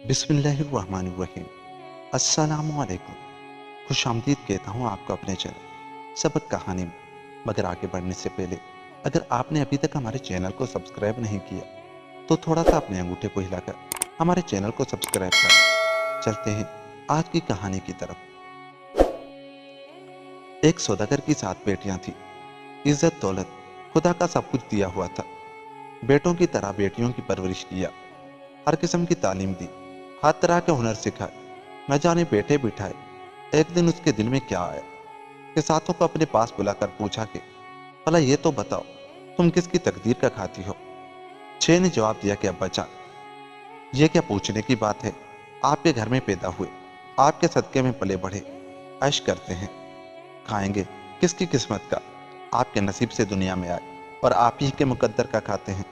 بسم اللہ الرحمن الرحیم۔ السلام علیکم۔ خوش آمدید کہتا ہوں آپ کو اپنے چینل سبق کہانی میں۔ مگر آگے بڑھنے سے پہلے اگر آپ نے ابھی تک ہمارے چینل کو سبسکرائب نہیں کیا تو تھوڑا سا اپنے انگوٹھے کو ہلا کر ہمارے چینل کو سبسکرائب کریں۔ چلتے ہیں آج کی کہانی کی طرف۔ ایک سوداگر کی 7 بیٹیاں تھیں۔ عزت دولت خدا کا سب کچھ دیا ہوا تھا۔ بیٹوں کی طرح بیٹیوں کی پرورش کیا، ہر قسم کی تعلیم دی، ہر طرح کے ہنر سکھائے۔ نہ جانے بیٹھے بٹھائے ایک دن اس کے دل میں کیا آیا کہ ساتھوں کو اپنے پاس بلا کر پوچھا کہ بھلا یہ تو بتاؤ تم کس کی تقدیر کا کھاتی ہو؟ 6 نے جواب دیا کہ ابا جان، یہ کیا پوچھنے کی بات ہے؟ آپ کے گھر میں پیدا ہوئے، آپ کے صدقے میں پلے بڑھے، عیش کرتے ہیں، کھائیں گے کس کی قسمت کا؟ آپ کے نصیب سے دنیا میں آئے اور آپ ہی کے مقدر کا کھاتے ہیں۔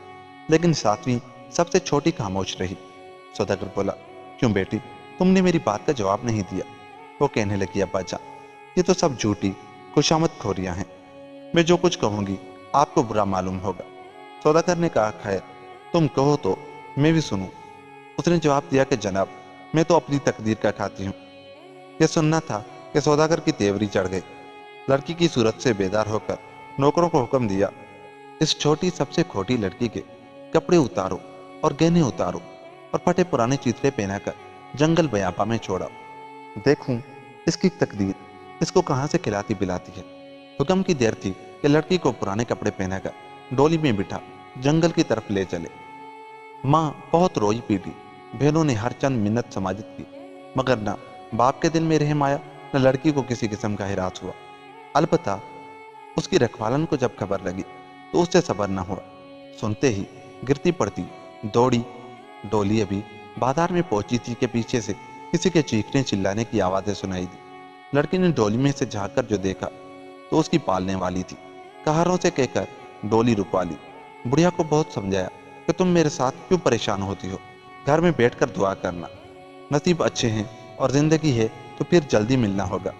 لیکن 7ویں سب سے چھوٹی خاموش رہی۔ سوداگر بولا، کیوں بیٹی، تم نے میری بات کا جواب نہیں دیا؟ وہ کہنے لگی، ابا جان، یہ تو سب جھوٹی خوشامد کھوریاں ہیں، میں جو کچھ کہوں گی آپ کو برا معلوم ہوگا۔ سوداگر نے کہا، خیر تم کہو تو میں بھی سنوں۔ اس نے جواب دیا کہ جناب، میں تو اپنی تقدیر کا کھاتی ہوں۔ یہ سننا تھا کہ سوداگر کی تیوری چڑھ گئی۔ لڑکی کی صورت سے بیدار ہو کر نوکروں کو حکم دیا، اس چھوٹی سب سے کھوٹی لڑکی کے کپڑے اتارو اور گہنے اتارو اور پھٹے پرانے چیتڑے پہنا کر جنگل بیاباں میں چھوڑا، دیکھوں اس کی تقدیر اس کو کہاں سے کھلاتی پلاتی ہے۔ حکم کی دیر تھی کہ لڑکی کو پرانے کپڑے پہنا کر ڈولی میں بٹھا جنگل کی طرف لے چلے۔ ماں بہت روئی پیٹی، بہنوں نے ہر چند منت سماجت کی، مگر نہ باپ کے دل میں رحم آیا، نہ لڑکی کو کسی قسم کا ہراس ہوا۔ البتہ اس کی رکھوالن کو جب خبر لگی تو اس سے صبر نہ ہوا۔ سنتے ہی گرتی پڑتی دوڑی۔ ڈولی ابھی بازار میں پہنچی تھی کہ پیچھے سے کسی کے چیخنے چلانے کی آوازیں سنائی دی۔ لڑکی نے ڈولی میں سے جھانک کر جو دیکھا تو اس کی پالنے والی تھی۔ قہروں سے کہہ کر ڈولی رکوا لی۔ بڑھیا کو بہت سمجھایا کہ تم میرے ساتھ کیوں پریشان ہوتی ہو، گھر میں بیٹھ کر دعا کرنا، نصیب اچھے ہیں اور زندگی ہے تو پھر جلدی ملنا ہوگا۔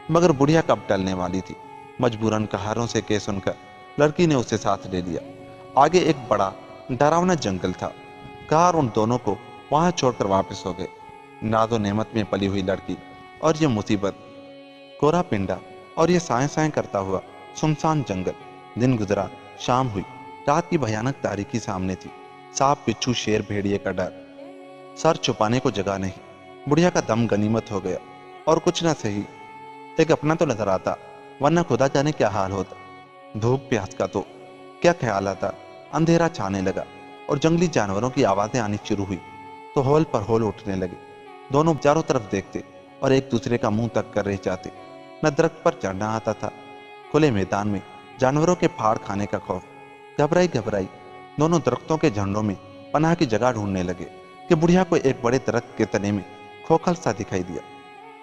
مگر بڑھیا کب ٹلنے والی تھی۔ مجبوراً قہروں سے کہہ سن کر لڑکی نے اسے ساتھ لے لیا۔ آگے ایک بڑا ڈراونا جنگل تھا۔ قہر ان دونوں کو وہاں چھوڑ کر واپس ہو گئے۔ ناز و نعمت میں پلی ہوئی لڑکی اور یہ مصیبت، کورا پنڈا اور یہ سائیں سائیں کرتا ہوا سنسان جنگل۔ دن گزرا، شام ہوئی، رات کی بھیانک تاریکی سامنے تھی۔ سانپ، بچھو، شیر، بھیڑیے کا ڈر، سر چھپانے کو جگہ نہیں۔ بڑھیا کا دم غنیمت ہو گیا اور کچھ نہ سہی ایک اپنا تو نظر آتا، ورنہ خدا جانے کیا حال ہوتا۔ بھوک پیاس کا تو کیا خیال آتا۔ اندھیرا چھانے لگا اور جنگلی جانوروں کی آوازیں آنی شروع ہوئی تو ہول پر ہول اٹھنے لگے۔ دونوں چاروں طرف دیکھتے اور ایک دوسرے کا منہ تک کر رہ جاتے۔ نہ درخت پر چڑھنا آتا تھا، کھلے میدان میں جانوروں کے پھاڑ کھانے کا خوف۔ گھبرائی گھبرائی دونوں درختوں کے جھنڈوں میں پناہ کی جگہ ڈھونڈنے لگے کہ بڑھیا کو ایک بڑے درخت کے تنے میں کھوکھل سا دکھائی دیا۔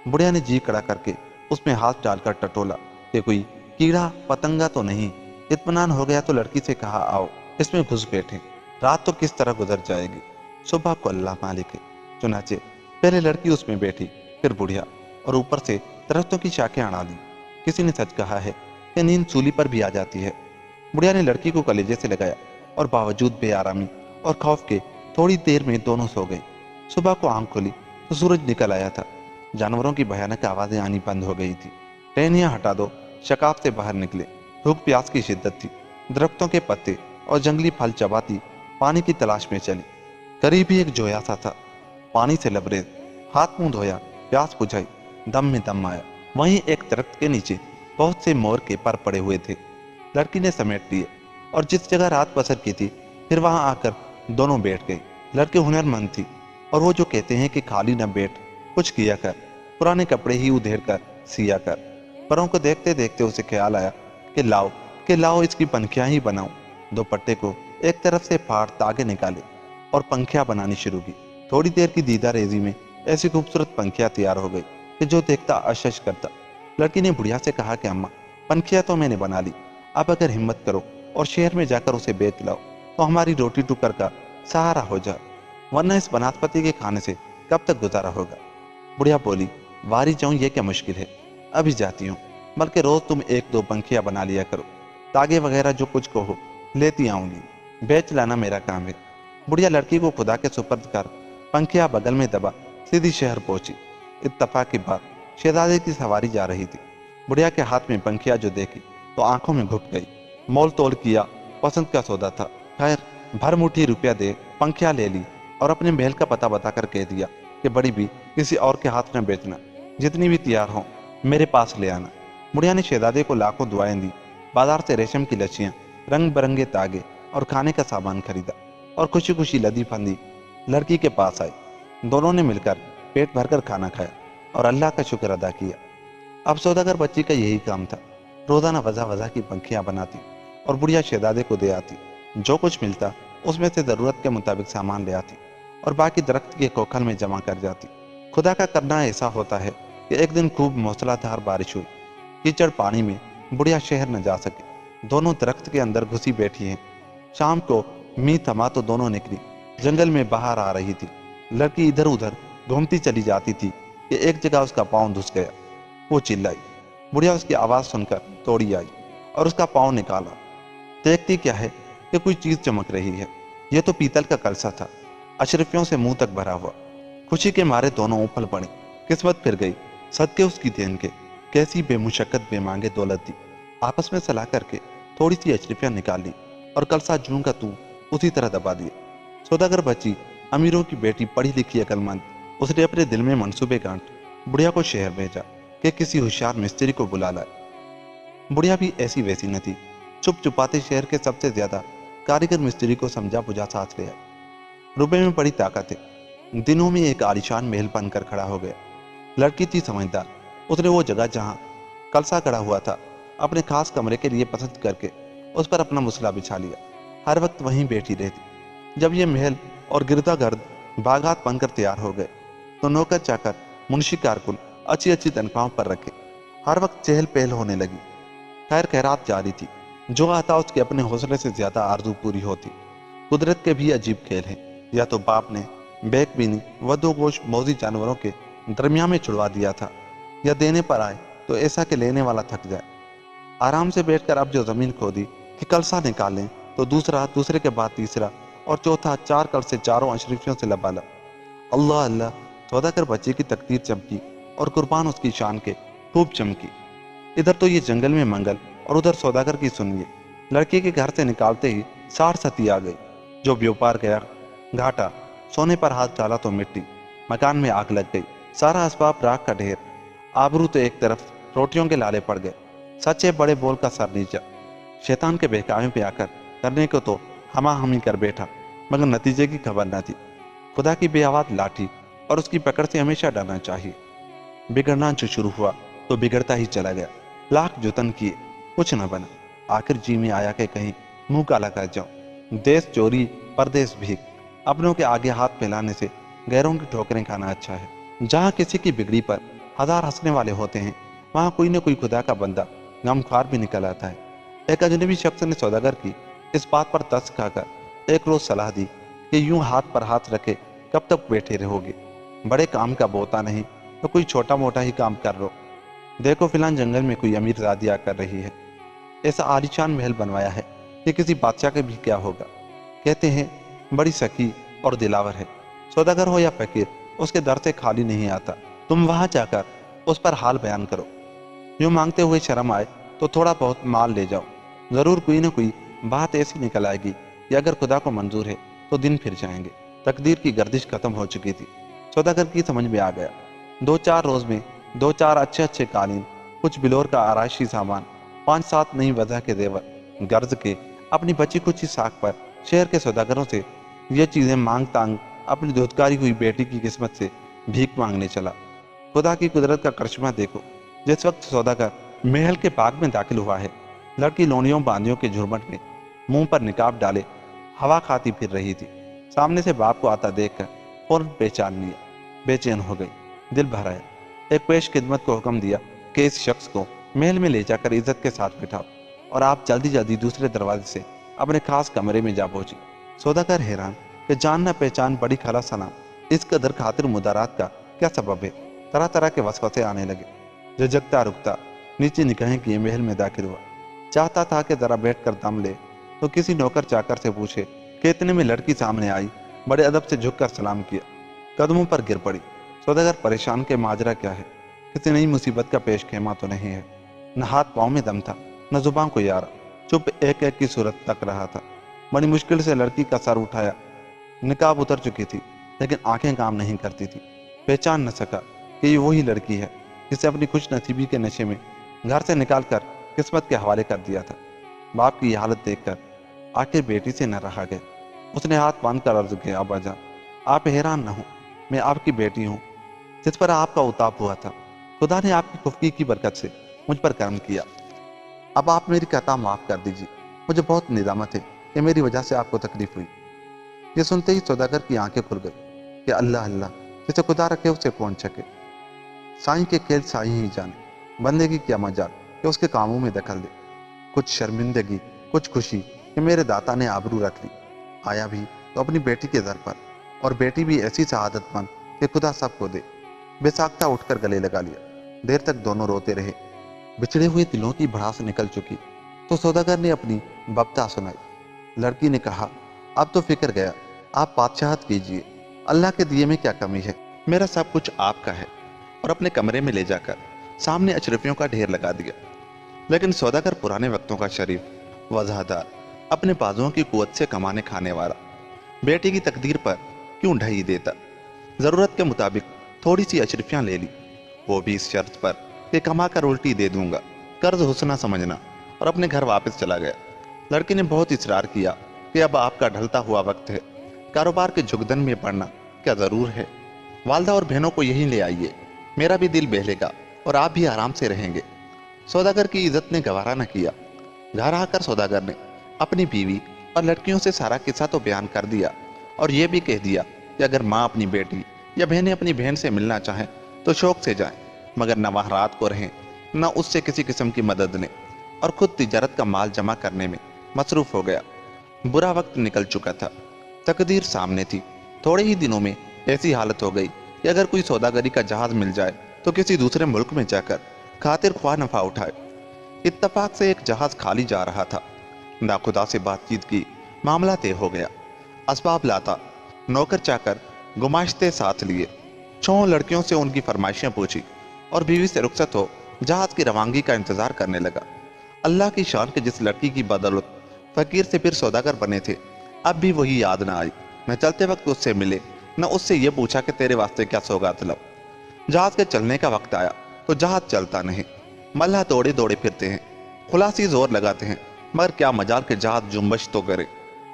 بڑھیا نے جی کڑا کر کے اس میں ہاتھ ڈال کر ٹٹولا کہ کوئی کیڑا پتنگا تو نہیں۔ اطمینان ہو گیا تو لڑکی سے کہا، آؤ اس میں گھس بیٹھے، رات تو کس طرح گزر جائے گی، صبح کو اللہ مالک ہے۔ چنانچہ پہلے لڑکی اس میں بیٹھی، پھر بڑھیا، اور اوپر سے درختوں کی شاخیں اڑا دی۔ کسی نے سچ کہا ہے کہ نیند سولی پر بھی آ جاتی ہے۔ بڑھیا نے لڑکی کو کلیجے سے لگایا اور باوجود بے آرامی اور خوف کے تھوڑی دیر میں دونوں سو گئے۔ صبح کو آنکھ کھلی تو سورج نکل آیا تھا۔ جانوروں کی بھیانک آوازیں آنی بند ہو گئی تھی۔ ٹہنیاں ہٹا دو، شکاف سے باہر نکلے۔ بھوک پیاس کی شدت تھی۔ درختوں کے پتے اور جنگلی پھل چباتی پانی کی تلاش میں چلی۔ قریب ہی ایک جویا سا تھا، پانی سے لبریز۔ ہاتھ منہ دھویا، پیاس بجھائی، دم میں دم آیا۔ وہیں ایک درخت کے نیچے بہت سے مور کے پر پڑے ہوئے تھے۔ لڑکی نے سمیٹ لیے اور جس جگہ رات بسر کی تھی پھر وہاں آ کر دونوں بیٹھ گئی۔ لڑکی ہنر مند تھی اور وہ جو کہتے ہیں کہ خالی نہ بیٹھ، کچھ کیا کر، پرانے کپڑے ہی ادھیڑ کر سیا کر۔ پروں کو دیکھتے دیکھتے اسے خیال آیا کہ لاؤ اس کی پنکھیاں ہی بناؤں۔ دوپٹے کو ایک طرف سے پھاڑ تاگے نکالے اور پنکھیاں بنانی شروع کی۔ تھوڑی دیر کی دیدہ ریزی میں ایسی خوبصورت پنکھیاں تیار ہو گئی کہ جو دیکھتا اشش کرتا۔ لڑکی نے بڑھیا سے کہا کہ اماں، پنکھیاں تو میں نے بنا لی، اب اگر ہمت کرو اور شہر میں جا کر اسے بیچ لاؤ تو ہماری روٹی ٹکر کا سہارا ہو جائے، ورنہ اس بناسپتی کے کھانے سے کب تک گزارا ہوگا۔ بڑھیا بولی، واری جاؤں یہ کیا مشکل ہے، ابھی جاتی ہوں، بلکہ روز تم 1-2 پنکھیاں بنا لیا کرو، تاگے وغیرہ جو کچھ کہو لیتی آؤں گی، بیچ لانا میرا کام ہے۔ بڑھیا لڑکی کو خدا کے سپرد کر पंखिया बगल में दबा सीधी शहर पहुंची। इत्तफाक की बात, शहजादे की सवारी जा रही थी। बुढ़िया के हाथ में पंखिया जो देखी तो आंखों में घुट गई। मोल तोल किया, पसंद का सौदा था। खैर, भर मुट्ठी रुपया दे पंखिया ले ली और अपने महल का पता बताकर कह दिया कि बड़ी भी किसी और के हाथ न बेचना, जितनी भी तैयार हो मेरे पास ले आना। बुढ़िया ने शहजादे को लाखों दुआएं दी, बाजार से रेशम की लच्छियां, रंग बिरंगे तागे और खाने का सामान खरीदा और खुशी खुशी लदी फंदी लड़की के पास आई। दोनों ने मिलकर पेट भरकर खाना खाया और अल्लाह का शुक्र अदा किया। अब सौदागर बच्ची का यही काम था, रोजाना वजह वजह की पंखियां बनाती और बुढ़िया शहजादे को दे आती। जो कुछ मिलता उसमें से जरूरत के मुताबिक सामान ले आती और बाकी दरख्त के कोखल में जमा कर जाती। खुदा का करना ऐसा होता है कि एक दिन खूब मूसलाधार बारिश हुई। कीचड़ पानी में बुढ़िया शहर न जा सके, दोनों दरख्त के अंदर घुसी बैठी हैं। शाम को मी थमा तो दोनों निकली, जंगल में बाहर आ रही थी। लड़की इधर उधर घूमती चली जाती थी कि एक जगह उसका पाँव धुस गया। वो चिल्लाई। बुढ़िया उसकी आवाज़ सुनकर दौड़ी आई और उसका पाँव निकाला। देखती क्या है कि कोई चीज़ चमक रही है। यह तो पीतल का कलसा था, अशरफियों से मुंह तक भरा हुआ। खुशी के मारे दोनों उफल पड़े। किस्मत फिर गई, सदके उसकी देन के। कैसी बेमुशक्कत बेमांगे दौलत दी। आपस में सलाह करके थोड़ी सी अशरफियाँ निकाल ली और कलसा जूं का तू उसी तरह दबा दिया। सौदागर बच्ची, अमीरों की बेटी, पढ़ी लिखी अकलमंद, उसने अपने दिल में मंसूबे गांठ बुढ़िया को शहर भेजा कि किसी होशियार मिस्त्री को बुला लाए। बुढ़िया भी ऐसी वैसी न थी। चुप चुपाते शहर के सबसे ज्यादा कारीगर मिस्त्री को समझा बुझा साथ ले आए। रुपए में बड़ी ताकत है। दिनों में एक आलिशान महल बनकर खड़ा हो गया। लड़की थी समझदार। उसने वो जगह जहाँ कलसा खड़ा हुआ था अपने खास कमरे के लिए पसंद करके उस पर अपना मुसला बिछा लिया। हर वक्त वहीं बैठी रहती। जब ये महल और गिरदागर्द बागात बनकर तैयार हो गए तो नौकर चाकर, मुंशी कारकुन अच्छी अच्छी तनख्वाहों पर रखे। हर वक्त चहल पहल होने लगी। खैर खैरात जारी थी। जो आता उसके अपने हौसले से ज्यादा आरजू पूरी होती। कुदरत के भी अजीब खेल हैं। या तो बाप ने बैकबीनी वधोगोश मौजी जानवरों के दरमियान में छुड़वा दिया था, या देने पर आए तो ऐसा कि लेने वाला थक जाए। आराम से बैठकर अब जो जमीन खोदी कि कलसा निकालें तो दूसरा, दूसरे के बाद तीसरा और चौथा, चार कल से चारों अशरीफियों से लबालब। अल्लाह अल्लाह, सौदागर बच्चे की तकदीर चमकी और कुर्बान उसकी शान के खूब चमकी। इधर तो ये जंगल में मंगल और उधर सौदागर की सुनिए। लड़के के घर से निकालते ही 60 सती आ गई। जो व्यापार गया घाटा, सोने पर हाथ डाला तो मिट्टी। मकान में आग लग गई, सारा असबाब राख का ढेर। आबरू तो एक तरफ, रोटियों के लाले पड़ गए। सच्चे बड़े बोल का सर नीचा। शैतान के बहकावे पे आकर करने को तो हमा हमी कर बैठा, मगर नतीजे की खबर न थी। खुदा की बेआवाज लाठी और उसकी पकड़ से हमेशा डरना चाहिए। बिगड़ना जो शुरू हुआ तो बिगड़ता ही चला गया। लाख जुतन किए, कुछ न बना। आखिर जी में आया कि कहीं मुंह काला कर जाऊं। देश चोरी, परदेश भीख। अपनों के आगे हाथ फैलाने से गैरों की ठोकरें खाना अच्छा है। जहाँ किसी की बिगड़ी पर हजार हंसने वाले होते हैं, वहाँ कोई न कोई खुदा का बंदा गमख्वार भी निकल आता है। एक अजनबी शख्स ने सौदागर की इस बात पर तरस खाकर एक रोज सलाह दी कि यूं हाथ पर हाथ रखे कब तक बैठे रहोगे। बड़े काम का बोता नहीं तो कोई छोटा मोटा ही काम कर लो। देखो फिलहाल जंगल में कोई अमीर जादिया कर रही है। ऐसा आलीशान महल बनवाया है कि किसी बादशाह के भी क्या होगा। कहते हैं बड़ी सखी और दिलावर है। सौदागर हो या फकीर, उसके दर से खाली नहीं आता। तुम वहां जाकर उस पर हाल बयान करो। यूं मांगते हुए शर्म आए तो थोड़ा बहुत माल ले जाओ। जरूर कोई न कोई बात ऐसी निकल आएगी कि अगर खुदा को मंजूर है तो दिन फिर जाएंगे। तकदीर की गर्दिश खत्म हो चुकी थी। सौदागर की समझ में आ गया। 2-4 रोज में 2-4 अच्छे अच्छे कालीन, कुछ बिलोर का आराइशी सामान, 5-7 नई वजह के जेवर गर्ज के अपनी बची कुची साख पर शहर के सौदागरों से ये चीजें मांग तांग अपनी धुतकारी हुई बेटी की किस्मत से भीख मांगने चला। खुदा की कुदरत का करिश्मा देखो। जिस वक्त सौदागर महल के बाग में दाखिल हुआ है, लड़की लोनियों बांदियों के झुरमट में मुंह पर निकाब डाले हवा खाती फिर रही थी। सामने से बाप को आता देखकर फौरन पहचान लिया। बेचैन हो गई, दिल भर आया। एक पेश खिदमत को हुक्म दिया कि इस शख्स को महल में ले जाकर इज्जत के साथ बिठाओ और आप जल्दी जल्दी दूसरे दरवाजे से अपने खास कमरे में जा पहुंची। सौदागर हैरान कि जान न पहचान बड़ी खला सलाम, इस कदर खातिर मुदारात का क्या सबब है। तरह तरह के वसवसे आने लगे। झिझकता रुकता नीचे निगाहें किए महल में दाखिल हुआ। चाहता था कि जरा बैठ कर दम ले तो किसी नौकर चाकर से पूछे कि इतने में लड़की सामने आई। बड़े अदब से झुककर सलाम किया। कदमों पर गिर पड़ी। सौदागर परेशान के माजरा क्या है, किसी नई मुसीबत का पेश खेमा तो नहीं है। न हाथ पाँव में दम था, न जुबान को यारा। चुप एक एक की सूरत तक रहा था। बड़ी मुश्किल से लड़की का सर उठाया। निकाब उतर चुकी थी, लेकिन आंखें काम नहीं करती थी। पहचान न सका कि ये वही लड़की है जिसे अपनी खुश नसीबी के नशे में घर से निकालकर किस्मत के हवाले कर दिया था। बाप की ये हालत देखकर आखिर बेटी से न रहा गया। उसने हाथ बांध कर अर्ज किया, अब्बा जान, आप हैरान न हो, मैं आपकी बेटी हूँ जिस पर आपका उताप हुआ था। खुदा ने आपकी खुफकी की बरकत से मुझ पर करम किया। अब आप मेरी खता माफ कर दीजिए। मुझे बहुत निदामत है कि मेरी वजह से आपको तकलीफ हुई। ये सुनते ही सौदागर की आंखें खुल गई कि अल्लाह अल्लाह, जिसे खुदा रखे उसे कौन सके। साईं के खेल साईं ही जाने, बंदे की क्या मजाल कि उसके कामों में दखल दे। कुछ शर्मिंदगी, कुछ खुशी कि मेरे दाता ने आबरू रख ली। आया भी तो अपनी बेटी के दर पर, और बेटी भी ऐसी सआदतमंद कि खुदा सबको दे। बेसाख्ता उठकर गले लगा लिया। देर तक दोनों रोते रहे। बिछड़े हुए दिलों की भड़ास निकल चुकी तो सौदागर ने अपनी बब्ता सुनाई। लड़की ने कहा, अब तो फिक्र गया, आप बादशाहत कीजिए, अल्लाह के दिए में क्या कमी है। मेरा सब कुछ आपका है। और अपने कमरे में ले जाकर सामने अशरफियों का ढेर लगा दिया। लेकिन सौदागर पुराने वक्तों का शरीफ, वजहदार, अपने बाजुओं की कुवत से कमाने खाने वाला, बेटी की तकदीर पर क्यों ढही देता। जरूरत के मुताबिक थोड़ी सी अशरफियां ले ली, वो भी इस शर्त पर कि कमा कर उल्टी दे दूंगा, कर्ज हुस्ना समझना, और अपने घर वापस चला गया। लड़की ने बहुत इसरार किया कि अब आपका ढलता हुआ वक्त है, कारोबार के झुगदन में पड़ना क्या जरूर है। वालदा और बहनों को यहीं ले आइए, मेरा भी दिल बहलेगा और आप भी आराम से रहेंगे। सौदागर की इज्जत ने गवारा न किया। घर आकर सौदागर ने अपनी बीवी और लड़कियों से सारा किस्सा तो बयान कर दिया, और ये भी कह दिया कि अगर माँ अपनी बेटी या बहनें अपनी बहन से मिलना चाहें तो शौक से जाएं, मगर न वहाँ रात को रहें, न उससे किसी किस्म की मदद लें, और खुद तिजारत का माल जमा करने में मसरूफ हो गया। बुरा वक्त निकल चुका था, तकदीर सामने थी। थोड़े ही दिनों में ऐसी हालत हो गई कि अगर कोई सौदागरी का जहाज मिल जाए तो किसी दूसरे मुल्क में जाकर खातिर ख्वाह नफा उठाए। इत्तफाक से एक जहाज खाली जा रहा था। नाखुदा से बातचीत की, मामला तय हो गया। असबाब लाता, नौकर चाकर गुमाश्ते साथ लिए, 6 लड़कियों से उनकी फरमाइशें पूछी और बीवी से रुखसत हो जहाज की रवानगी का इंतजार करने लगा। अल्लाह की शान के जिस लड़की की बदौलत फकीर से फिर सौदागर बने थे, अब भी वही याद ना आई। न चलते वक्त उससे मिले, न उससे ये पूछा कि तेरे वास्ते क्या सौगात लाऊं। जहाज के चलने का वक्त आया तो जहाज चलता नहीं। मल्लाह दौड़े दौड़े फिरते हैं, खुलासी जोर लगाते हैं, मगर क्या मजाल के जहाज जुम्बश तो करे।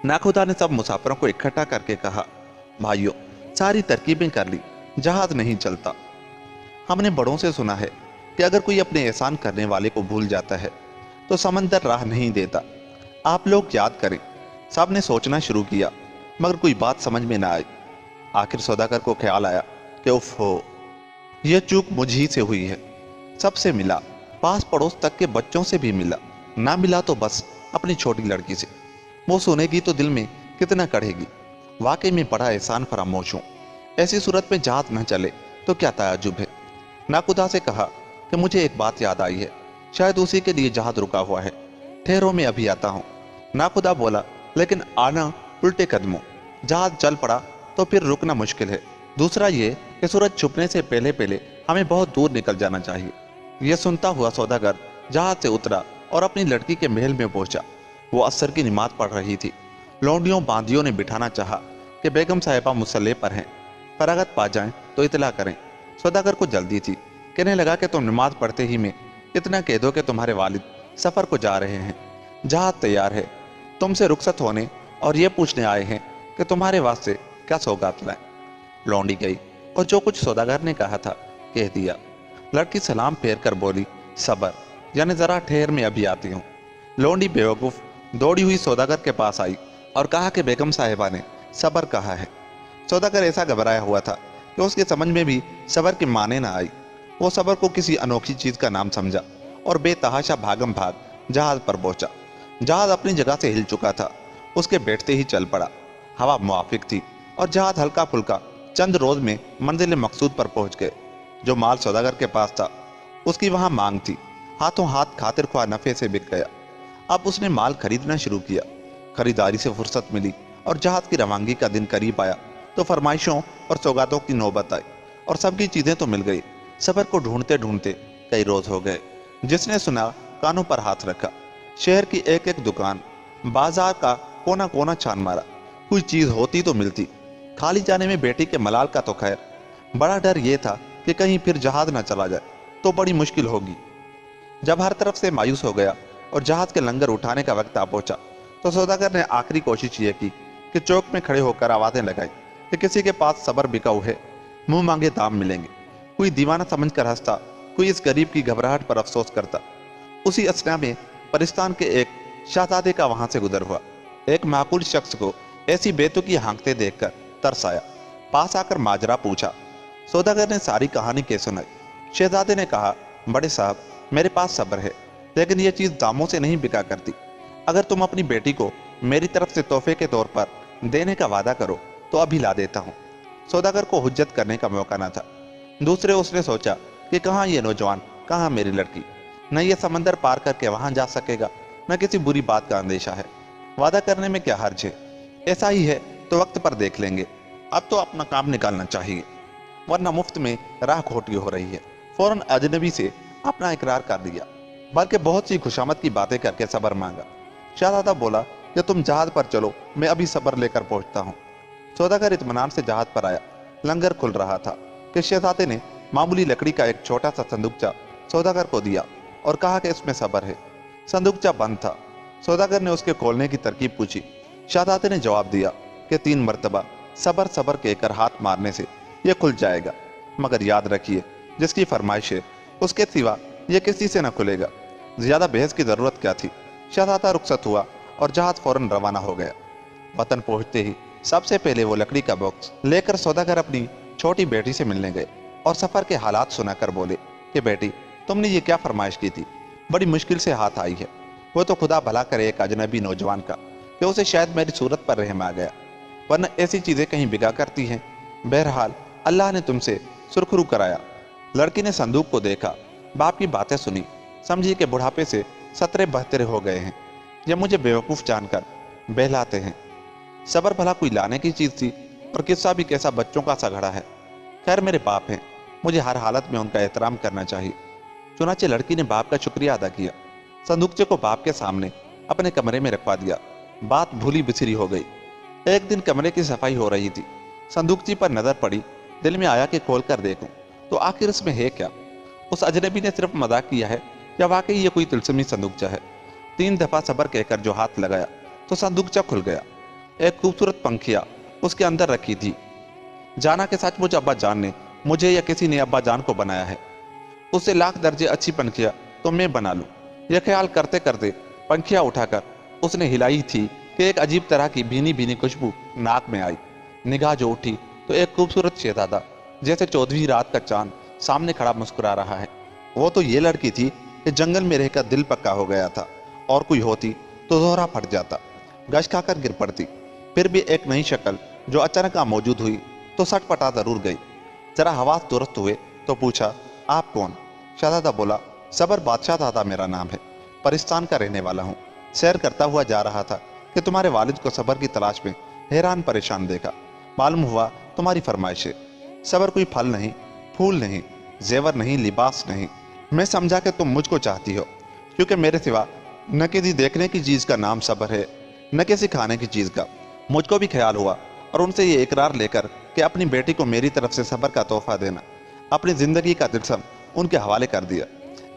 नाखुदा ने सब मुसाफिरों को इकट्ठा करके कहा, भाइयों, सारी तरकीबें कर ली, जहाज नहीं चलता। हमने बड़ों से सुना है कि अगर कोई अपने एहसान करने वाले को भूल जाता है तो समंदर राह नहीं देता। आप लोग याद करें। सब ने सोचना शुरू किया, मगर कोई बात समझ में ना आई। आखिर सौदागर को ख्याल आया कि उफ हो, यह चूक मुझ ही से हुई है। सबसे मिला, पास पड़ोस तक के बच्चों से भी मिला, ना मिला तो बस अपनी छोटी लड़की से। वो सुनेगी तो दिल में कितना कढ़ेगी। वाकई में बड़ा एहसान फरामोश हूँ। ऐसी सूरत में जहाज न चले तो क्या ताज्जुब है। नाखुदा से कहा कि मुझे एक बात याद आई है, शायद उसी के लिए जहाज रुका हुआ है। ठहरो, मैं अभी आता हूँ। नाखुदा बोला, लेकिन आना उल्टे कदमों। जहाज चल पड़ा तो फिर रुकना मुश्किल है। दूसरा ये कि सूरज छुपने से पहले पहले हमें बहुत दूर निकल जाना चाहिए। यह सुनता हुआ सौदागर जहाज से उतरा और अपनी लड़की के महल में पहुंचा। वो असर की नमाज पढ़ रही थी। लौंडियों बांदियों ने बिठाना चाहा कि बेगम साहिबा मुसल्ले पर हैं, फरागत पा जाएं तो इतला करें। सौदागर को जल्दी थी। कहने लगा कि तुम नमाज पढ़ते ही में इतना कह दो कि तुम्हारे वालिद सफ़र को जा रहे हैं, जहाज तैयार है, तुमसे रुखसत होने और ये पूछने आए हैं कि तुम्हारे वास्ते क्या सौगात लाएं। लौंडी गई और जो कुछ सौदागर ने कहा था कह दिया। लड़की सलाम फेर कर बोली, सबर, यानी जरा ठहर, मैं अभी आती हूँ। लौंडी बेवकूफ़ दौड़ी हुई सौदागर के पास आई और कहा कि बेगम साहिबा ने सबर कहा है। सौदागर ऐसा घबराया हुआ था कि उसके समझ में भी सबर की माने ना आई। वो सबर को किसी अनोखी चीज़ का नाम समझा और बेतहाशा भागम भाग जहाज पर पहुंचा। जहाज अपनी जगह से हिल चुका था। उसके बैठते ही चल पड़ा। हवा मुआफिक थी और जहाज हल्का फुल्का चंद रोज में मंजिल मकसूद पर पहुंच गए। जो माल सौदागर के पास था उसकी वहां मांग थी। हाथों हाथ खातिर ख्वाह नफे से बिक गया। अब उसने माल खरीदना शुरू किया। खरीदारी से फुर्सत मिली और जहाज की रवानगी का दिन करीब आया तो फरमाइशों और सौगातों की नौबत आई और सबकी चीजें तो मिल गई। सबर को ढूंढते ढूंढते कई रोज हो गए। जिसने सुना कानों पर हाथ रखा, शहर की एक एक दुकान, बाजार का कोना कोना छान मारा, कोई चीज होती तो मिलती। खाली जाने में बेटी के मलाल का तो खैर, बड़ा डर ये था कि कहीं फिर जहाज न चला जाए तो बड़ी मुश्किल होगी। जब हर तरफ से मायूस हो गया और जहाज के लंगर उठाने का वक्त आ पहुंचा, तो सौदागर ने आखिरी कोशिश ये की कि चौक में खड़े होकर आवाजें लगाई कि किसी के पास सबर बिकाऊ है, मुंह मांगे दाम मिलेंगे। कोई दीवाना समझकर हंसता, कोई इस गरीब की घबराहट पर अफसोस करता। उसी असना में परिस्तान के एक शहजादे का वहां से गुजर हुआ। एक माकूल शख्स को ऐसी बेतुकी हाँकते देखकर तरस आया। पास आकर माजरा पूछा। सौदागर ने सारी कहानी के सुनाई। शहजादे ने कहा, बड़े साहब, मेरे पास सब्र है, लेकिन यह चीज दामों से नहीं बिका करती। अगर तुम अपनी बेटी को मेरी तरफ से तोहफे के तौर पर देने का वादा करो तो अभी ला देता हूँ। सौदागर को हुज्जत करने का मौका न था। दूसरे उसने सोचा कि कहाँ ये नौजवान, कहाँ मेरी लड़की। न ये समंदर पार करके वहां जा सकेगा, न किसी बुरी बात का अंदेशा है। वादा करने में क्या हर्ज है? ऐसा ही है तो वक्त पर देख लेंगे। अब तो अपना काम निकालना चाहिए, वरना मुफ्त में राह खोटी हो रही है। फौरन अजनबी से अपना इकरार कर दिया, बल्कि बहुत सी खुशामद की बातें करके सबर मांगा। शहजादा बोला कि तुम जहाज पर चलो, मैं अभी सबर लेकर पहुंचता हूँ। सौदागर इत्मीनान से जहाज पर आया। लंगर खुल रहा था कि शहजादे ने मामूली लकड़ी का एक छोटा सा संदूकचा सौदागर को दिया और कहा कि इसमें सबर है। संदूकचा बंद था। सौदागर ने उसके खोलने की तरकीब पूछी। शहजादे ने जवाब दिया कि 3 मरतबा सबर सबर कहकर हाथ मारने से यह खुल जाएगा, मगर याद रखिए, जिसकी फरमाइश है उसके सिवा यह किसी से न खुलेगा। ज्यादा बहस की जरूरत क्या थी? शहजादा रुखसत हुआ और जहाज फौरन रवाना हो गया। वतन पहुंचते ही सबसे पहले वो लकड़ी का बॉक्स लेकर सौदागर अपनी छोटी बेटी से मिलने गए और सफर के हालात सुनाकर बोले कि बेटी, तुमने ये क्या फरमाइश की थी? बड़ी मुश्किल से हाथ आई है। वो तो खुदा भला करे एक अजनबी नौजवान का कि उसे शायद मेरी सूरत पर रहम आ गया, वरना ऐसी चीजें कहीं बिगा करती हैं। बहरहाल अल्लाह ने तुमसे सुरखरू कराया। लड़की ने संदूक को देखा, बाप की बातें सुनी, समझी कि बुढ़ापे से 17-72 हो गए हैं। ये मुझे बेवकूफ जानकर बहलाते हैं। सबर भला कोई लाने की चीज थी, और किस्सा भी कैसा बच्चों का सा घड़ा है। खैर मेरे बाप हैं, मुझे हर हालत में उनका एहतराम करना चाहिए। चुनाचे लड़की ने बाप का शुक्रिया अदा किया। संदूकचे को बाप के सामने अपने कमरे में रखवा दिया। बात भूली बिछरी हो गई। एक दिन कमरे की सफाई हो रही थी। संदूकची पर नजर पड़ी। दिल में आया कि खोल कर देखूं तो आखिर इसमें है क्या। उस अजनबी ने सिर्फ मजाक किया है या वाकई ये कोई तिलस्मी संदूकचा है? 3 दफा सबर कहकर जो हाथ लगाया तो संदूकचा खुल गया। एक खूबसूरत पंखिया उसके अंदर रखी थी। जाना कि सचमुच अब्बा जान ने मुझे या किसी ने अब्बा जान को बनाया है। उससे लाख दर्जे अच्छी पंखिया तो मैं बना लूं, यह ख्याल करते करते पंखिया उठाकर उसने हिलाई थी कि एक अजीब तरह की भीनी भीनी खुशबू नाक में आई। निगाह जो उठी तो एक खूबसूरत शहजादा, जैसे 14वीं रात का चांद, सामने खड़ा मुस्कुरा रहा है। वो तो ये लड़की थी कि जंगल में रहकर दिल पक्का हो गया था, और कोई होती तो दोहरा फट जाता, गश खाकर गिर पड़ती। फिर भी एक नई शक्ल जो अचानक मौजूद हुई तो सटपटा जरूर गई। जरा हवास दुरुस्त हुए तो पूछा, आप कौन? शहजादा बोला, सबर बादशाह दादा मेरा नाम है, परिस्तान का रहने वाला हूँ। सैर करता हुआ जा रहा था कि तुम्हारे वालिद को सबर की तलाश में हैरान परेशान देखा। मालूम हुआ तुम्हारी फरमाइश है। सबर कोई फल नहीं, फूल नहीं, जेवर नहीं, लिबास नहीं। मैं समझा कि तुम मुझको चाहती हो, क्योंकि मेरे सिवा न किसी देखने की चीज का नाम सबर है, न किसी खाने की चीज का। मुझको भी ख्याल हुआ और उनसे ये इकरार लेकर कि अपनी बेटी को मेरी तरफ से सबर का तोहफा देना, अपनी जिंदगी का तिलस्म उनके हवाले कर दिया।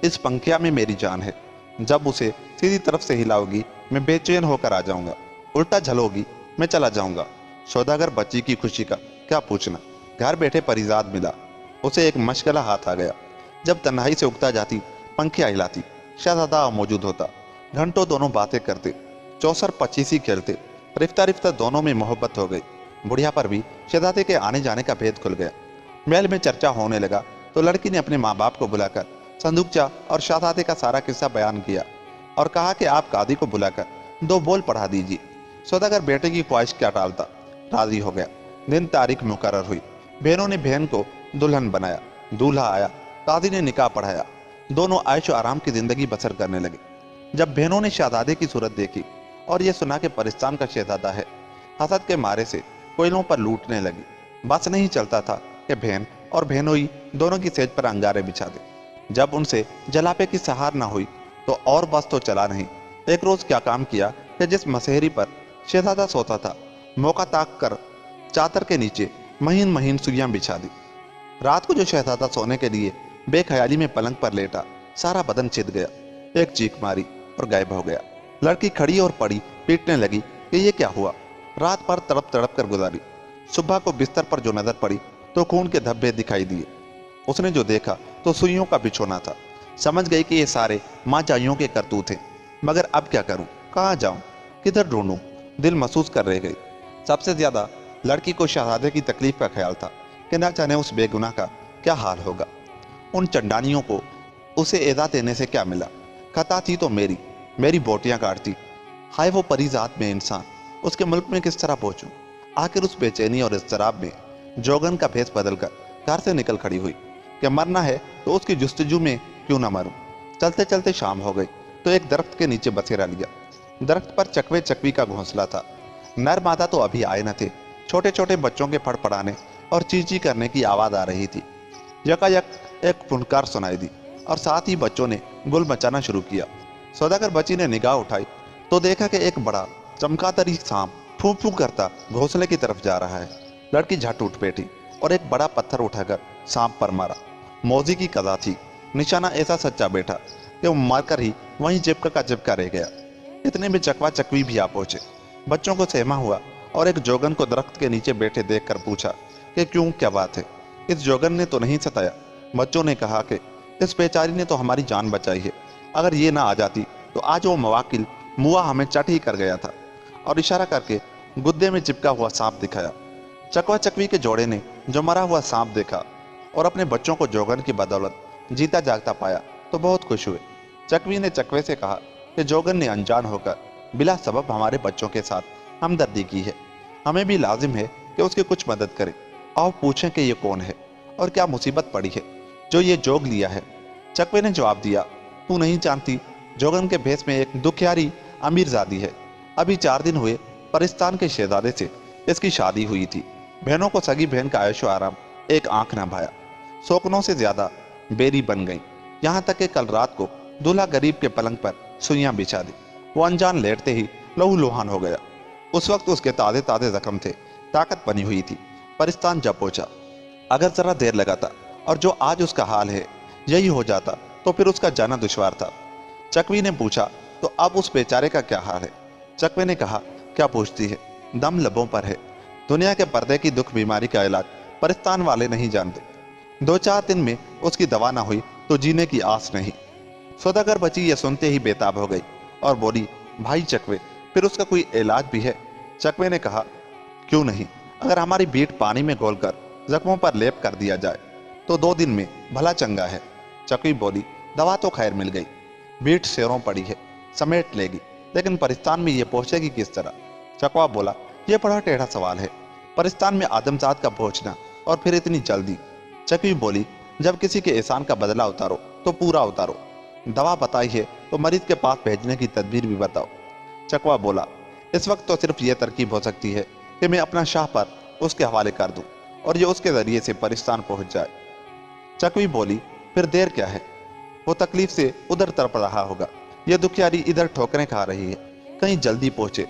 इस पंखिया में मेरी जान है। जब उसे सीधी तरफ से हिलाओगी मैं बेचैन होकर आ जाऊंगा, उल्टा झलोगी मैं चला जाऊंगा। सौदागर बच्ची की खुशी का क्या पूछना। घर बैठे परिजाद मिला। उसे एक मशगला हाथ आ गया। जब तन्हाई से उगता जाती पंखिया हिलाती, शहजादा मौजूद होता। घंटों दोनों बातें करते, 64-25 खेलते। रिफ्ता रिफ्ता दोनों में मोहब्बत हो गई। बुढ़िया पर भी शहजादे के आने जाने का भेद खुल गया। महल में चर्चा होने लगा तो लड़की ने अपने माँ बाप को बुलाकर संदूकचा और शहजादे का सारा किस्सा बयान किया और कहा कि आप कादी को बुलाकर 2 बोल पढ़ा दीजिए। सौदागर बेटे की ख्वाहिश क्या टालता, राजी हो गया। दिन तारीख मुकर्रर हुई। बहनों ने बहन को दुल्हन बनाया, दूल्हा आया, कादी ने निकाह पढ़ाया। दोनों आयशो आराम की जिंदगी बसर करने लगे। जब बहनों ने शहजादे की सूरत देखी और यह सुना कि परिस्तान का शहजादा है, हसद के मारे से कोयलों पर लूटने लगी। बस नहीं चलता था कि बहन और बहनोई दोनों की सेज पर अंगारे बिछा दे। जब उनसे जलापे की सहार न हुई तो और बस तो चला नहीं। एक रोज क्या काम किया कि जिस मसहरी पर शहजादा सोता था, मौका ताक कर चादर के नीचे महीन महीन सुइयां बिछा दी। रात को जो शहजादा सोने के लिए बेख्याली में पलंग पर लेटा, सारा बदन छिद गया, एक चीख मारी और गायब हो गया। लड़की खड़ी और पड़ी पीटने लगी कि ये क्या हुआ। रात भर तड़प तड़प कर गुजारी। सुबह को बिस्तर पर जो नजर पड़ी तो खून के धब्बे दिखाई दिए। उसने जो देखा तो सुइयों का बिछोना था। समझ गई कि ये सारे माँ जाइयों के करतूत हैं। मगर अब क्या करूं, कहाँ जाऊं, किधर ढूंढूं, दिल महसूस कर रह गई। सबसे ज्यादा लड़की को शहजादे की तकलीफ का ख्याल था कि न जाने उस बेगुनाह का क्या हाल होगा। उन चंडानियों को उसे एदा देने से क्या मिला। खता थी तो मेरी बोटियां काटती। हाय वो परीजात में इंसान, उसके मुल्क में किस तरह पहुंचूं। आखिर उस बेचैनी और इज़्तिराब में जोगन का भेस बदलकर घर से निकल खड़ी हुई कि मरना है तो उसकी जुस्तजू में क्यों ना मरूं। चलते चलते शाम हो गई तो एक दरख्त के नीचे बसेरा लिया। दरख्त पर चकवे चकवी का घोंसला था। नर मादा तो अभी आए न थे। छोटे छोटे बच्चों के फड़फड़ाने और चींची करने की आवाज आ रही थी। यकायक एक फुनकार सुनाई दी और साथ ही बच्चों ने गुल मचाना शुरू किया। सौदागर बच्ची ने निगाह उठाई तो देखा कि एक बड़ा चमकादड़ी सांप फू फू करता घोंसले की तरफ जा रहा है। लड़की झट उठ बैठी और एक बड़ा पत्थर उठाकर सांप पर मारा। मौजी की कदा थी, निशाना ऐसा सच्चा बैठा कि वो मारकर ही वहीं चिपका का चिपका रह गया। इतने में चकवा चकवी भी आ पहुंचे। बच्चों को सहमा हुआ और एक जोगन को दरख्त के नीचे बैठे देखकर पूछा कि क्यों, क्या बात है। इस जोगन ने तो नहीं सताया। बच्चों ने कहा कि इस बेचारी ने तो हमारी जान बचाई है। अगर ये ना आ जाती तो आज वो मवाकिल मुआ हमें चट ही कर गया था। और इशारा करके गुद्दे में चिपका हुआ सांप दिखाया। चकवा चकवी के जोड़े ने जो मरा हुआ सांप देखा और अपने बच्चों को जोगन की बदौलत जीता जागता पाया तो बहुत खुश हुए। चकवी ने चकवे से कहा कि जोगन ने अनजान होकर बिला सबब हमारे बच्चों के साथ हमदर्दी की है। हमें भी लाजिम है कि उसकी कुछ मदद करें। आओ पूछें कि ये कौन है और क्या मुसीबत पड़ी है जो ये जोग लिया है। चकवे ने जवाब दिया, तू नहीं जानती, जोगन के भेस में एक दुखियारी अमीरजादी है। अभी 4 दिन हुए परिस्तान के शहजादे से इसकी शादी हुई थी। बहनों को सगी बहन का ऐशो आराम एक आंख न भाया। शौकनों से ज्यादा बेरी बन गई। यहाँ तक कि कल रात को दूल्हा गरीब के पलंग पर सुइयां बिछा दी। वो अनजान लेटते ही लहू लुहान हो गया। उस वक्त उसके ताजे ताजे जख्म थे, ताकत बनी हुई थी। परिस्तान जब पहुंचा, अगर जरा देर लगाता और जो आज उसका हाल है यही हो जाता तो फिर उसका जाना दुश्वार था। चकवी ने पूछा, तो अब उस बेचारे का क्या हाल है। चकवे ने कहा, क्या पूछती है, दम लबों पर है। दुनिया के पर्दे की दुख बीमारी का इलाज परिस्तान वाले नहीं जानते। 2-4 दिन में उसकी दवा ना हुई तो जीने की आस नहीं। सौदागर बची यह सुनते ही बेताब हो गई और बोली, भाई चकवे, फिर उसका कोई इलाज भी है। चकवे ने कहा, क्यों नहीं, अगर हमारी बीट पानी में घोलकर जख्मों पर लेप कर दिया जाए तो 2 दिन में भला चंगा है। चकवी बोली, दवा तो खैर मिल गई, बीट शेरों पड़ी है, समेट लेगी, लेकिन परिस्तान में ये पहुंचेगी किस तरह। चकवा बोला, यह बड़ा टेढ़ा सवाल है, परिस्तान में आदमजात का पहुंचना और फिर इतनी जल्दी। चकवी बोली, जब किसी के एहसान का बदला उतारो तो पूरा उतारो। दवा बताई है तो मरीज के पास भेजने की तदबीर भी बताओ। चकवा बोला, इस वक्त तो सिर्फ यह तरकीब हो सकती है कि मैं अपना शाह पर उसके हवाले कर दूं और ये उसके जरिए से परिस्तान पहुंच जाए। चकवी बोली, फिर देर क्या है, वो तकलीफ से उधर तड़प रहा होगा, ये दुखियारी इधर ठोकरें खा रही है, कहीं जल्दी पहुंचे,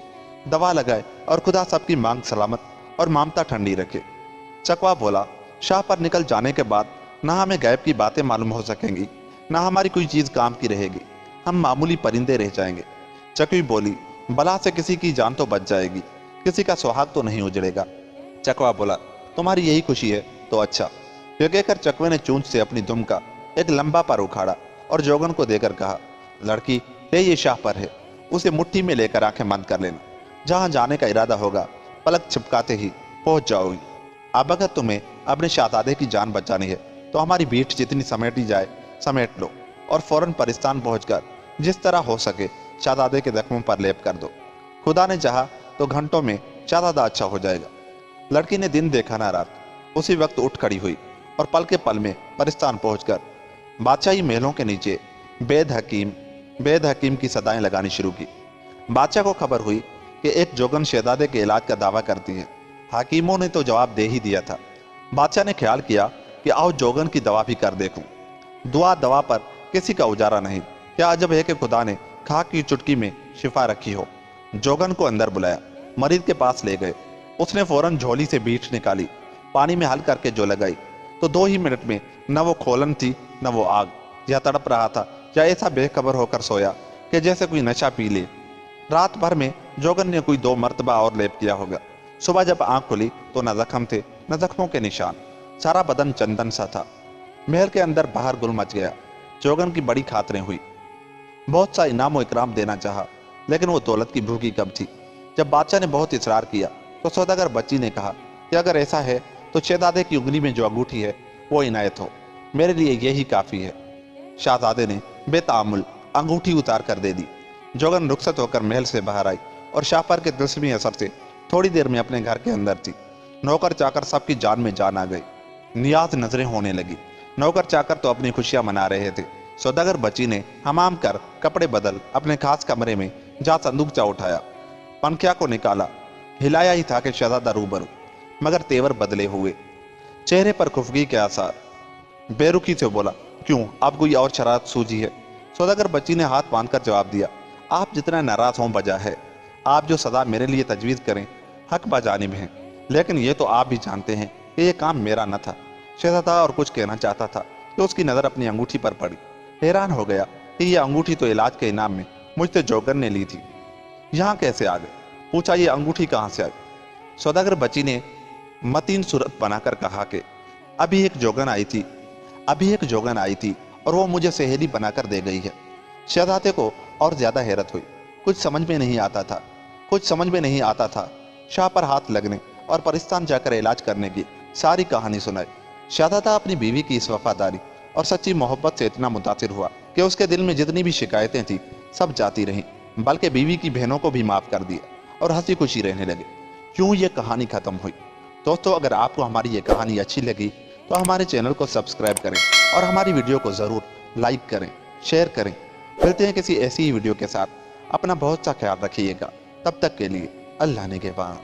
दवा लगाए और खुदा सबकी मांग सलामत और ममता ठंडी रखे। चकवा बोला, शाह पर निकल जाने के बाद ना हमें गैब की बातें मालूम हो सकेंगी, ना हमारी कोई चीज काम की रहेगी, हम मामूली परिंदे रह जाएंगे। चकवी बोली, बला से किसी की जान तो बच जाएगी, किसी का सुहाग तो नहीं उजड़ेगा। चकवा बोला, तुम्हारी यही खुशी है तो अच्छा। यह कहकर चकवे ने चूंच से अपनी दुम का एक लंबा पर उखाड़ा और जोगन को देकर कहा, लड़की ये शाह पर है, उसे मुट्ठी में लेकर आंखें बंद कर लेना, जहां जाने का इरादा होगा पलक छिपकाते ही पहुंच जाओगी। अब अगर तुम्हें अपने शहजादे की जान बचानी है तो हमारी बीट जितनी समेटी जाए समेट लो और फौरन परिस्तान पहुंचकर जिस तरह हो सके शहजादे के जख्मों पर लेप कर दो। खुदा ने चाहा तो घंटों में शहजादा अच्छा हो जाएगा। लड़की ने दिन देखा ना रात, उसी वक्त उठ खड़ी हुई और पल के पल में परिस्तान पहुंचकर बादशाही महलों के नीचे बेद हकीम की सदाएं लगानी शुरू की। बादशाह को खबर हुई कि एक जोगन शहजादे के इलाज का दावा करती है। हाकिमों ने तो जवाब दे ही दिया था। बादशाह ने ख्याल किया कि आओ जोगन की दवा भी कर देखूं। दुआ दवा पर किसी का उजारा नहीं। क्या अजब है कि खुदा ने खाक की चुटकी में शिफा रखी हो। जोगन को अंदर बुलाया, मरीज के पास ले गए। उसने फौरन झोली से बीठ निकाली, पानी में हल करके जो लगाई तो 2 ही मिनट में न वो खोलन थी न वो आग। या तड़प रहा था या ऐसा बेखबर होकर सोया कि जैसे कोई नशा पी ले। रात भर में जोगन ने कोई 2 मर्तबा और लेप किया होगा। सुबह जब आंख खुली तो न जख्म थे न जख्मों के निशान, सारा बदन चंदन सा था। महल के अंदर बाहर गुल मच गया। जोगन की बड़ी खातरें हुई, बहुत सा इनाम व इकराम देना चाहा, लेकिन वो दौलत की भूखी कब थी। जब बादशाह ने बहुत इसरार किया तो सौदागर बच्ची ने कहा कि अगर ऐसा है तो शहजादे की उंगली में जो अंगूठी है वो इनायत हो, मेरे लिए यही काफी है। शहजादे ने बेतामुल अंगूठी उतार कर दे दी। जोगन रुखसत होकर महल से बाहर आई और शाहपर के तिलस्मी असर से थोड़ी देर में अपने घर के अंदर थी। नौकर चाकर सबकी जान में जान आ गई। नियाज नजरें होने लगी। नौकर चाकर तो अपनी खुशियां मना रहे थे। सौदागर बच्ची ने हमाम कर कपड़े बदल अपने खास कमरे में जा संदूकचा उठाया, पंखिया को निकाला। हिलाया ही था कि शहजादा रूबरू, मगर तेवर बदले हुए, चेहरे पर खुफगी के आसार। बेरुखी से बोला, क्यों, आप कोई और शरारत सूझी है? सौदागर बच्ची ने हाथ बांधकर जवाब दिया, आप जितना नाराज हों बजा है। आप जो सदा मेरे लिए तजवीज़ करें हक बाजानिब हैं, लेकिन ये तो आप भी जानते हैं कि ये काम मेरा न था। शहजादा और कुछ कहना चाहता था कि उसकी नज़र अपनी अंगूठी पर पड़ी। हैरान हो गया कि ये अंगूठी तो इलाज के इनाम में मुझसे जोगन ने ली थी, यहाँ कैसे आ गए? पूछा, ये अंगूठी कहाँ से आई? सौदागर बच्ची ने मतीन सूरत बनाकर कहा कि अभी एक जोगन आई थी और वो मुझे सहेली बनाकर दे गई है। शहजादे को और ज्यादा हैरत हुई। कुछ समझ में नहीं आता था। शाह पर हाथ लगने और परिस्तान जाकर इलाज करने की सारी कहानी सुनाई। शहजादा अपनी बीवी की इस वफादारी और सच्ची मोहब्बत से इतना मुतासिर हुआ कि उसके दिल में जितनी भी शिकायतें थी सब जाती रहीं, बल्कि बीवी की बहनों को भी माफ कर दिया और हंसी खुशी रहने लगे। यूं ये कहानी खत्म हुई। दोस्तों, अगर आपको हमारी ये कहानी अच्छी लगी तो हमारे चैनल को सब्सक्राइब करें और हमारी वीडियो को ज़रूर लाइक करें, शेयर करें। मिलते हैं किसी ऐसी ही वीडियो के साथ। अपना बहुत सा ख्याल रखिएगा। तब तक के लिए अल्लाह ने के बाद।